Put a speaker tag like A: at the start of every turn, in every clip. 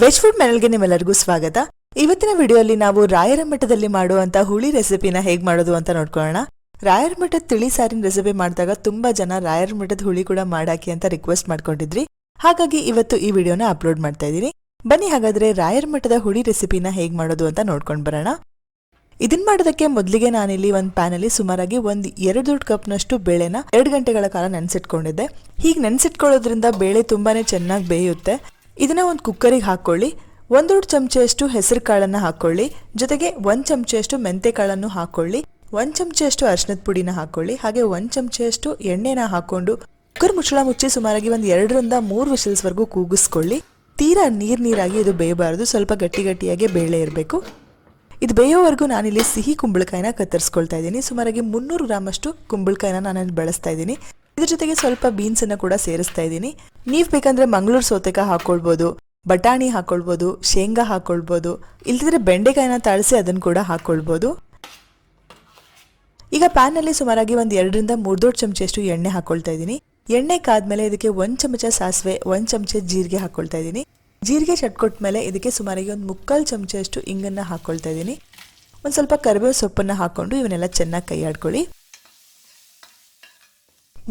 A: Veg food ಮೆನಲ್ಗೆ ನಿಮ್ಮೆಲ್ಲರಿಗೂ ಸ್ವಾಗತ. ಇವತ್ತಿನ ವಿಡಿಯೋಲಿ ನಾವು ರಾಯರ ಮಠದಲ್ಲಿ ಮಾಡುವಂತ ಹುಳಿ ರೆಸಿಪಿನ ಹೇಗೆ ಮಾಡೋದು ಅಂತ ನೋಡ್ಕೊಳ್ಳೋಣ. ರಾಯರ ಮಠದ ತಿಳಿ ಸಾರಿನ ರೆಸಿಪಿ ಮಾಡಿದಾಗ ತುಂಬಾ ಜನ ರಾಯರ ಮಠದ ಹುಳಿ ಕೂಡ ಮಾಡಾಕಿ ಅಂತ ರಿಕ್ವೆಸ್ಟ್ ಮಾಡ್ಕೊಂಡಿದ್ರಿ. ಹಾಗಾಗಿ ಇವತ್ತು ಈ ವಿಡಿಯೋನ ಅಪ್ಲೋಡ್ ಮಾಡ್ತಾ ಇದ್ದೀನಿ. ಬನ್ನಿ ಹಾಗಾದ್ರೆ ರಾಯರ ಮಠದ ಹುಳಿ ರೆಸಿಪಿನ ಹೇಗೆ ಮಾಡೋದು ಅಂತ ನೋಡ್ಕೊಂಡು ಬರೋಣ. ಇದನ್ನ ಮಾಡೋದಕ್ಕೆ ಮೊದಲಿಗೆ ನಾನಿಲ್ಲಿ ಒಂದು ಪ್ಯಾನಲ್ಲಿ ಸುಮಾರಾಗಿ ಒಂದು 2 ದೊಡ್ಡ ಕಪ್ನಷ್ಟು ಬೇಳೆನ 2 ಗಂಟೆಗಳ ಕಾಲ ನೆನೆಸಿಟ್ಕೊಂಡಿದ್ದೆ. ಹೀಗೆ ನೆನೆಸಿಟ್ಕೊಳ್ಳೋದ್ರಿಂದ ಬೇಳೆ ತುಂಬಾನೇ ಚೆನ್ನಾಗಿ ಬೇಯುತ್ತೆ. ಇದನ್ನ ಒಂದು ಕುಕ್ಕರಿಗೆ ಹಾಕೊಳ್ಳಿ. 1 ದೊಡ್ಡ ಚಮಚೆಯಷ್ಟು ಹೆಸರು ಕಾಳನ್ನ ಹಾಕೊಳ್ಳಿ. ಜೊತೆಗೆ 1 ಚಮಚೆಯಷ್ಟು ಮೆಂತೆ ಕಾಳನ್ನು ಹಾಕೊಳ್ಳಿ. 1 ಚಮಚೆಯಷ್ಟು ಅರಿಶಿನದ ಪುಡಿನ ಹಾಕೊಳ್ಳಿ. ಹಾಗೆ 1 ಚಮಚೆಯಷ್ಟು ಎಣ್ಣೆನ ಹಾಕೊಂಡು ಕುಕ್ಕರ್ ಮುಚ್ಚಳ ಮುಚ್ಚಿ ಸುಮಾರಾಗಿ ಒಂದು 2 ರಿಂದ 3 ವಿಷಲ್ಸ್ವರೆಗೂ ಕೂಗಿಸ್ಕೊಳ್ಳಿ. ತೀರಾ ನೀರಾಗಿ ಇದು ಬೇಯಬಾರದು, ಸ್ವಲ್ಪ ಗಟ್ಟಿಯಾಗಿ ಬೇಳೆ ಇರಬೇಕು. ಇದು ಬೇಯೋವರೆಗೂ ನಾನಿಲ್ಲಿ ಸಿಹಿ ಕುಂಬಳಕಾಯಿನ ಕತ್ತರಿಸ್ಕೊಳ್ತಾ ಇದ್ದೀನಿ. ಸುಮಾರಾಗಿ 300 ಗ್ರಾಮ್ ಅಷ್ಟು ಕುಂಬಳಕಾಯಿನ ನಾನಲ್ಲಿ ಬಳಸ್ತಾ ಇದ್ದೀನಿ. ಇದ್ರ ಜೊತೆಗೆ ಸ್ವಲ್ಪ ಬೀನ್ಸ್ ಅನ್ನ ಕೂಡ ಸೇರಿಸ್ತಾ ಇದ್ದೀನಿ. ನೀವು ಬೇಕಂದ್ರೆ ಮಂಗಳೂರು ಸೌತೆಕಾಯಿ ಹಾಕೊಳ್ಬೋದು, ಬಟಾಣಿ ಹಾಕೊಳ್ಬೋದು, ಶೇಂಗಾ ಹಾಕೊಳ್ಬೋದು, ಇಲ್ದಿದ್ರೆ ಬೆಂಡೆಕಾಯಿನ ತಾಳಿಸಿ ಅದನ್ನು ಕೂಡ ಹಾಕೊಳ್ಬೋದು. ಈಗ ಪ್ಯಾನ್ ನಲ್ಲಿ ಸುಮಾರಾಗಿ ಒಂದು 2 ರಿಂದ 3 ದೊಡ್ಡ ಚಮಚೆಯಷ್ಟು ಎಣ್ಣೆ ಹಾಕೊಳ್ತಾ ಇದ್ದೀನಿ. ಎಣ್ಣೆ ಕಾದ್ಮೇಲೆ ಇದಕ್ಕೆ 1 ಚಮಚ ಸಾಸಿವೆ, 1 ಚಮಚ ಜೀರಿಗೆ ಹಾಕೊಳ್ತಾ ಇದ್ದೀನಿ. ಜೀರಿಗೆ ಚಟ್ಕೊಟ್ಟ ಮೇಲೆ ಇದಕ್ಕೆ ಸುಮಾರಾಗಿ ಒಂದು 3/4 ಚಮಚೆಯಷ್ಟು ಇಂಗನ್ನ ಹಾಕೊಳ್ತಾ ಇದ್ದೀನಿ. ಒಂದು ಸ್ವಲ್ಪ ಕರಿಬೇವು ಸೊಪ್ಪನ್ನ ಹಾಕೊಂಡು ಇವನ್ನೆಲ್ಲ ಚೆನ್ನಾಗಿ ಕೈ ಆಡ್ಕೊಳ್ಳಿ.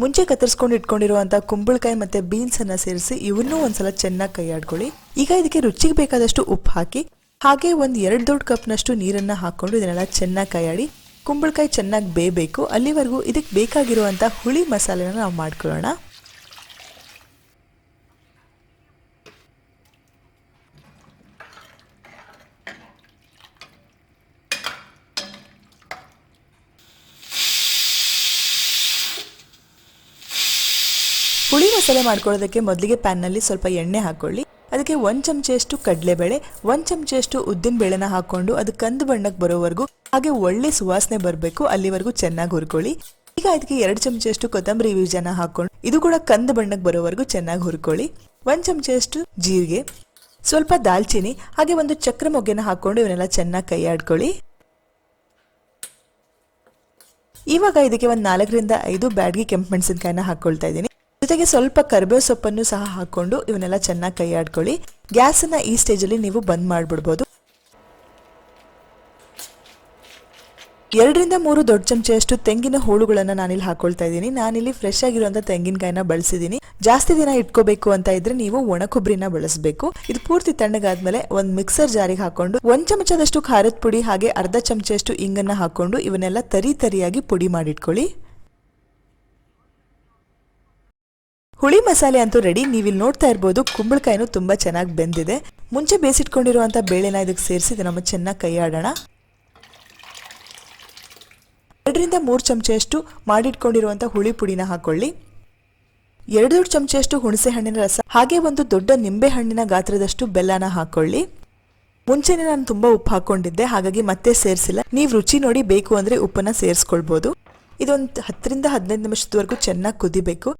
A: ಮುಂಚೆ ಕತ್ತರಿಸ್ಕೊಂಡು ಇಟ್ಕೊಂಡಿರುವಂತಹ ಕುಂಬಳಕಾಯಿ ಮತ್ತೆ ಬೀನ್ಸ್ ಅನ್ನ ಸೇರಿಸಿ ಇವನ್ನೂ ಒಂದ್ಸಲ ಚೆನ್ನಾಗಿ ಕೈ ಆಡ್ಕೊಳ್ಳಿ. ಈಗ ಇದಕ್ಕೆ ರುಚಿಗೆ ಬೇಕಾದಷ್ಟು ಉಪ್ಪು ಹಾಕಿ ಹಾಗೆ ಒಂದು 2 ದೊಡ್ಡ ಕಪ್ನಷ್ಟು ನೀರನ್ನ ಹಾಕೊಂಡು ಇದನ್ನೆಲ್ಲ ಚೆನ್ನಾಗಿ ಕೈಯಾಡಿ ಕುಂಬಳಕಾಯಿ ಚೆನ್ನಾಗಿ ಬೇಯಬೇಕು. ಅಲ್ಲಿವರೆಗೂ ಇದಕ್ಕೆ ಬೇಕಾಗಿರುವಂತ ಹುಳಿ ಮಸಾಲೆನ ನಾವು ಮಾಡ್ಕೊಳ್ಳೋಣ. ಹುಳಿ ಮಸಾಲೆ ಮಾಡ್ಕೊಳ್ಳೋದಕ್ಕೆ ಮೊದಲಿಗೆ ಪ್ಯಾನ್ನಲ್ಲಿ ಸ್ವಲ್ಪ ಎಣ್ಣೆ ಹಾಕೊಳ್ಳಿ. ಅದಕ್ಕೆ 1 ಚಮಚೆಯಷ್ಟು ಕಡಲೆಬೇಳೆ, 1 ಚಮಚೆಯಷ್ಟು ಉದ್ದಿನ ಬೇಳೆನ ಹಾಕೊಂಡು ಅದು ಕಂದು ಬಣ್ಣಕ್ಕೆ ಬರೋವರೆಗೂ ಹಾಗೆ ಒಳ್ಳೆ ಸುವಾಸನೆ ಬರಬೇಕು, ಅಲ್ಲಿವರೆಗೂ ಚೆನ್ನಾಗಿ ಹುರ್ಕೊಳ್ಳಿ. ಈಗ ಇದಕ್ಕೆ 2 ಚಮಚೆಯಷ್ಟು ಕೊತ್ತಂಬರಿ ಬೀಜನ ಹಾಕೊಂಡು ಇದು ಕೂಡ ಕಂದು ಬಣ್ಣಕ್ಕೆ ಬರೋವರೆಗೂ ಚೆನ್ನಾಗಿ ಹುರ್ಕೊಳ್ಳಿ. 1 ಚಮಚೆಯಷ್ಟು ಜೀರಿಗೆ, ಸ್ವಲ್ಪ ದಾಲ್ಚಿನ್ನಿ ಹಾಗೆ ಒಂದು ಚಕ್ರ ಮೊಗ್ಗೆನ ಹಾಕೊಂಡು ಇವನ್ನೆಲ್ಲ ಚೆನ್ನಾಗಿ ಕೈ ಆಡ್ಕೊಳ್ಳಿ. ಇವಾಗ ಇದಕ್ಕೆ ಒಂದು 4 ರಿಂದ 5 ಬ್ಯಾಡಗಿ ಕೆಂಪು ಮೆಣಸಿನಕಾಯಿನ ಹಾಕೊಳ್ತಾ ಇದ್ದೀನಿ. ಜೊತೆಗೆ ಸ್ವಲ್ಪ ಕರಿಬೇವು ಸೊಪ್ಪನ್ನು ಸಹ ಹಾಕೊಂಡು ಇವನ್ನೆಲ್ಲ ಚೆನ್ನಾಗಿ ಕೈ ಆಡ್ಕೊಳ್ಳಿ. ಗ್ಯಾಸನ್ನ ಈ ಸ್ಟೇಜಲ್ಲಿ ನೀವು ಬಂದ್ ಮಾಡಿಬಿಡ್ಬೋದು. 2 ರಿಂದ 3 ದೊಡ್ಡ ಚಮಚೆಯಷ್ಟು ತೆಂಗಿನ ಹೋಳುಗಳನ್ನ ನಾನಿಲ್ಲಿ ಹಾಕೊಳ್ತಾ ಇದ್ದೀನಿ. ನಾನಿಲ್ಲಿ ಫ್ರೆಶ್ ಆಗಿರುವಂತ ತೆಂಗಿನಕಾಯಿನ ಬಳಸಿದ್ದೀನಿ. ಜಾಸ್ತಿ ದಿನ ಇಟ್ಕೋಬೇಕು ಅಂತ ಇದ್ರೆ ನೀವು ಒಣ ಕೊಬ್ಬರಿನ ಬಳಸಬೇಕು. ಇದು ಪೂರ್ತಿ ತಣ್ಣಗಾದ್ಮೇಲೆ ಒಂದು ಮಿಕ್ಸರ್ ಜಾರಿಗೆ ಹಾಕೊಂಡು 1 ಚಮಚದಷ್ಟು ಖಾರದ ಪುಡಿ ಹಾಗೆ ಅರ್ಧ ಚಮಚೆಯಷ್ಟು ಇಂಗನ್ನ ಹಾಕೊಂಡು ಇವನ್ನೆಲ್ಲ ತರಿಯಾಗಿ ಪುಡಿ ಮಾಡಿಟ್ಕೊಳ್ಳಿ. ಹುಳಿ ಮಸಾಲೆ ಅಂತೂ ರೆಡಿ. ನೀವಿಲ್ಲಿ ನೋಡ್ತಾ ಇರ್ಬೋದು ಕುಂಬಳಕಾಯಿನೂ ತುಂಬಾ ಚೆನ್ನಾಗಿ ಬೆಂದಿದೆ. ಮುಂಚೆ ಬೇಯಿಸಿಟ್ಕೊಂಡಿರುವಂತ ಬೇಳೆನ ಇದಕ್ಕೆ ಸೇರಿಸಿ ನಮ್ಮ ಚೆನ್ನಾಗಿ ಕೈ ಆಡೋಣ. 2 ರಿಂದ 3 ಚಮಚೆಯಷ್ಟು ಮಾಡಿಟ್ಕೊಂಡಿರುವಂತ ಹುಳಿ ಪುಡಿನ ಹಾಕೊಳ್ಳಿ. 2 ದೊಡ್ಡ ಚಮಚೆಯಷ್ಟು ಹುಣಸೆ ಹಣ್ಣಿನ ರಸ ಹಾಗೆ ಒಂದು ದೊಡ್ಡ ನಿಂಬೆ ಹಣ್ಣಿನ ಗಾತ್ರದಷ್ಟು ಬೆಲ್ಲನ ಹಾಕೊಳ್ಳಿ. ಮುಂಚೆನೆ ನಾನು ತುಂಬಾ ಉಪ್ಪು ಹಾಕೊಂಡಿದ್ದೆ, ಹಾಗಾಗಿ ಮತ್ತೆ ಸೇರಿಸಿಲ್ಲ. ನೀವು ರುಚಿ ನೋಡಿ ಬೇಕು ಅಂದ್ರೆ ಉಪ್ಪನ್ನ ಸೇರಿಸ್ಕೊಳ್ಬಹುದು. ಇದೊಂದು 10 ರಿಂದ 15 ನಿಮಿಷದವರೆಗೂ ಚೆನ್ನಾಗಿ ಕುದಿಬೇಕು.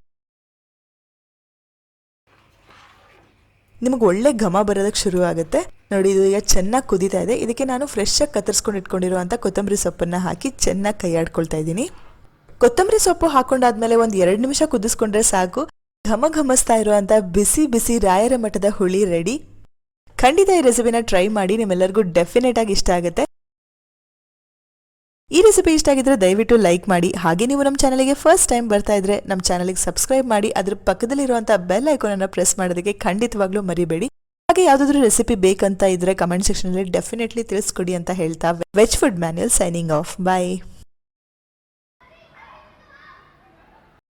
A: ನಿಮಗೆ ಒಳ್ಳೆ ಘಮ ಬರೋದಕ್ಕೆ ಶುರು ಆಗುತ್ತೆ ನೋಡಿ. ಇದು ಈಗ ಚೆನ್ನಾಗಿ ಕುದೀತಾ ಇದೆ. ಇದಕ್ಕೆ ನಾನು ಫ್ರೆಶ್ ಆಗಿ ಕತ್ತರಿಸ್ಕೊಂಡು ಇಟ್ಕೊಂಡಿರುವಂಥ ಕೊತ್ತಂಬರಿ ಸೊಪ್ಪನ್ನು ಹಾಕಿ ಚೆನ್ನಾಗಿ ಕೈ ಆಡ್ಕೊಳ್ತಾ ಇದ್ದೀನಿ. ಕೊತ್ತಂಬರಿ ಸೊಪ್ಪು ಹಾಕೊಂಡಾದ್ಮೇಲೆ ಒಂದು 2 ನಿಮಿಷ ಕುದಿಸ್ಕೊಂಡ್ರೆ ಸಾಕು. ಘಮಿಸ್ತಾ ಇರುವಂಥ ಬಿಸಿ ರಾಯರ ಮಠದ ಹುಳಿ ರೆಡಿ. ಖಂಡಿತ ಈ ರೆಸಿಪಿನ ಟ್ರೈ ಮಾಡಿ, ನಿಮ್ಮೆಲ್ಲರಿಗೂ ಡೆಫಿನೆಟ್ ಆಗಿ ಇಷ್ಟ ಆಗುತ್ತೆ. ಈ ರೆಸಿಪಿ ಇಷ್ಟ ಆಗಿದ್ರೆ ದಯವಿಟ್ಟು ಲೈಕ್ ಮಾಡಿ. ಹಾಗೆ ನೀವು ನಮ್ಮ ಚಾನಲ್ಗೆ ಫಸ್ಟ್ ಟೈಮ್ ಬರ್ತಾ ಇದ್ರೆ ನಮ್ಮ ಚಾನಲ್ಗೆ ಸಬ್ಸ್ಕ್ರೈಬ್ ಮಾಡಿ. ಅದ್ರ ಪಕ್ಕದಲ್ಲಿರುವಂತಹ ಬೆಲ್ ಐಕಾನ್ ಅನ್ನು ಪ್ರೆಸ್ ಮಾಡೋದಕ್ಕೆ ಖಂಡಿತವಾಗ್ಲೂ ಮರಿಬೇಡಿ. ಹಾಗೆ ಯಾವುದಾದ್ರೂ ರೆಸಿಪಿ ಬೇಕಂತ ಇದ್ರೆ ಕಮೆಂಟ್ ಸೆಕ್ಷನ್ ಅಲ್ಲಿ ಡೆಫಿನೆಟ್ಲಿ ತಿಳಿಸ್ಕೊಡಿ ಅಂತ ಹೇಳ್ತಾ veg food manual signing off. ಬಾಯ್.